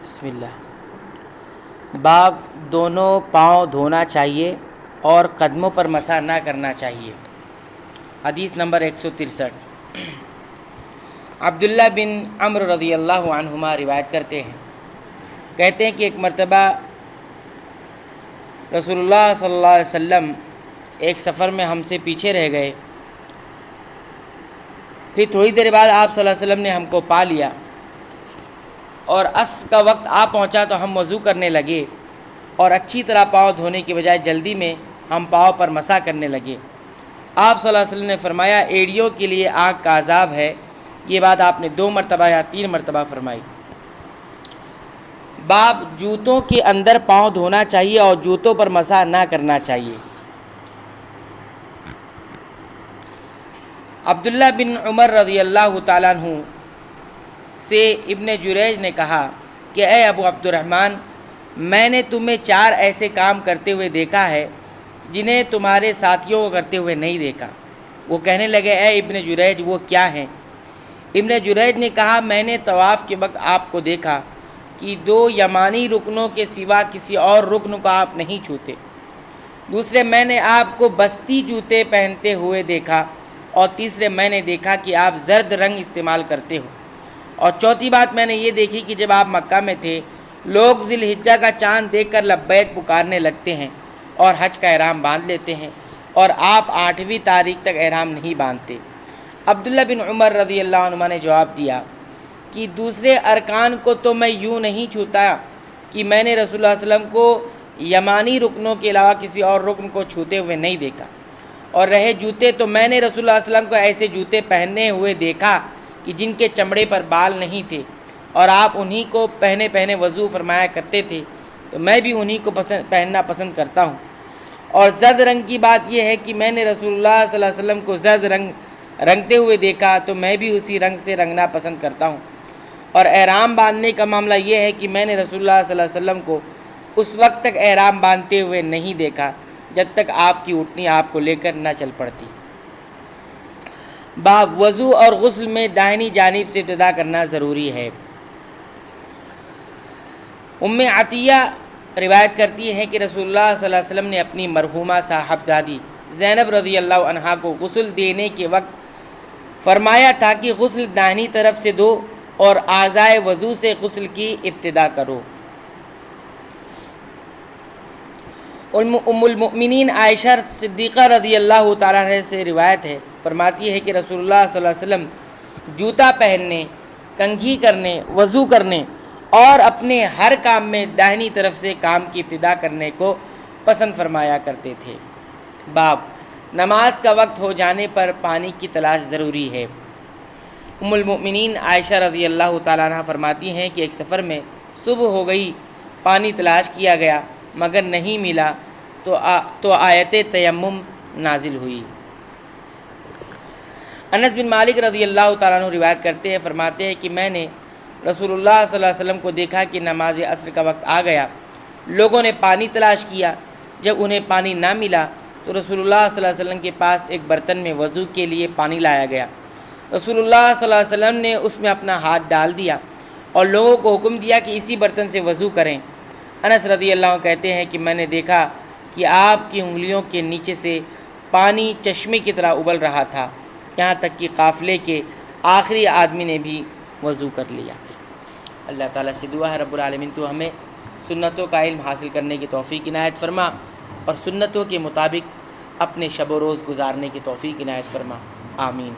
بسم اللہ۔ باب دونوں پاؤں دھونا چاہیے اور قدموں پر مسح نہ کرنا چاہیے۔ حدیث نمبر 163۔ عبداللہ بن عمرو رضی اللہ عنہما روایت کرتے ہیں، کہتے ہیں کہ ایک مرتبہ رسول اللہ صلی اللہ علیہ وسلم ایک سفر میں ہم سے پیچھے رہ گئے، پھر تھوڑی دیر بعد آپ صلی اللہ علیہ وسلم نے ہم کو پا لیا اور عصر کا وقت آ پہنچا تو ہم وضو کرنے لگے اور اچھی طرح پاؤں دھونے کے بجائے جلدی میں ہم پاؤں پر مسح کرنے لگے۔ آپ صلی اللہ علیہ وسلم نے فرمایا، ایڑیوں کے لیے آگ کا عذاب ہے۔ یہ بات آپ نے 2 مرتبہ یا 3 مرتبہ فرمائی۔ باب جوتوں کے اندر پاؤں دھونا چاہیے اور جوتوں پر مسح نہ کرنا چاہیے۔ عبداللہ بن عمر رضی اللہ تعالیٰ عنہ سے ابن جریج نے کہا کہ اے ابو عبد الرحمن، میں نے تمہیں 4 ایسے کام کرتے ہوئے دیکھا ہے جنہیں تمہارے ساتھیوں کو کرتے ہوئے نہیں دیکھا۔ وہ کہنے لگے، اے ابن جریج، وہ کیا ہیں؟ ابن جریج نے کہا، میں نے طواف کے وقت آپ کو دیکھا کہ 2 یمانی رکنوں کے سوا کسی اور رکن کو آپ نہیں چھوتے۔ دوسرے، میں نے آپ کو بستی جوتے پہنتے ہوئے دیکھا، اور تیسرے، میں نے دیکھا کہ آپ زرد رنگ استعمال کرتے ہو، اور چوتھی بات میں نے یہ دیکھی کہ جب آپ مکہ میں تھے لوگ ذی الحجہ کا چاند دیکھ کر لبیک پکارنے لگتے ہیں اور حج کا احرام باندھ لیتے ہیں، اور آپ 8ویں تاریخ تک احرام نہیں باندھتے۔ عبداللہ بن عمر رضی اللہ عنہ نے جواب دیا کہ دوسرے ارکان کو تو میں یوں نہیں چھوتا کہ میں نے رسول اللہ صلی اللہ علیہ وسلم کو یمانی رکنوں کے علاوہ کسی اور رکن کو چھوتے ہوئے نہیں دیکھا، اور رہے جوتے تو میں نے رسول اللہ صلی اللہ علیہ وسلم کو ایسے جوتے پہنے ہوئے دیکھا کہ جن کے چمڑے پر بال نہیں تھے، اور آپ انہی کو پہنے وضو فرمایا کرتے تھے، تو میں بھی انہی کو پہننا پسند کرتا ہوں۔ اور زرد رنگ کی بات یہ ہے کہ میں نے رسول اللہ صلی اللہ علیہ وسلم کو زرد رنگ رنگتے ہوئے دیکھا، تو میں بھی اسی رنگ سے رنگنا پسند کرتا ہوں۔ اور احرام باندھنے کا معاملہ یہ ہے کہ میں نے رسول اللہ صلی اللہ علیہ وسلم کو اس وقت تک احرام باندھتے ہوئے نہیں دیکھا جب تک آپ کی اونٹنی آپ کو لے کر نہ چل پڑتی۔ باب وضو اور غسل میں داہنی جانب سے ابتدا کرنا ضروری ہے۔ ام عطیہ روایت کرتی ہیں کہ رسول اللہ صلی اللہ علیہ وسلم نے اپنی مرحومہ صاحبزادی زینب رضی اللہ عنہا کو غسل دینے کے وقت فرمایا تھا کہ غسل داہنی طرف سے دو اور اعضائے وضو سے غسل کی ابتدا کرو۔ ام المؤمنین عائشہ صدیقہ رضی اللہ تعالیٰ عنہ سے روایت ہے، فرماتی ہے کہ رسول اللہ صلی اللہ علیہ وسلم جوتا پہننے، کنگھی کرنے، وضو کرنے اور اپنے ہر کام میں داہنی طرف سے کام کی ابتدا کرنے کو پسند فرمایا کرتے تھے۔ باب نماز کا وقت ہو جانے پر پانی کی تلاش ضروری ہے۔ ام المؤمنین عائشہ رضی اللہ تعالیٰ عنہ فرماتی ہیں کہ ایک سفر میں صبح ہو گئی، پانی تلاش کیا گیا مگر نہیں ملا، تو آیت تیمم نازل ہوئی۔ انس بن مالک رضی اللہ تعالیٰ عنہ روایت کرتے ہیں، فرماتے ہیں کہ میں نے رسول اللہ صلی اللہ علیہ وسلم کو دیکھا کہ نماز عصر کا وقت آ گیا، لوگوں نے پانی تلاش کیا، جب انہیں پانی نہ ملا تو رسول اللہ صلی اللہ علیہ وسلم کے پاس ایک برتن میں وضو کے لیے پانی لایا گیا۔ رسول اللہ صلی اللہ علیہ وسلم نے اس میں اپنا ہاتھ ڈال دیا اور لوگوں کو حکم دیا کہ اسی برتن سے وضو کریں۔ انس رضی اللہ عنہ کہتے ہیں کہ میں نے دیکھا کہ آپ کی انگلیوں کے نیچے سے پانی چشمے کی طرح ابل رہا تھا، یہاں تک کہ قافلے کے آخری آدمی نے بھی وضو کر لیا۔ اللہ تعالیٰ سے دعا ہے رب العالمین تو ہمیں سنتوں کا علم حاصل کرنے کی توفیق عنایت فرما اور سنتوں کے مطابق اپنے شب و روز گزارنے کی توفیق عنایت فرما، آمین۔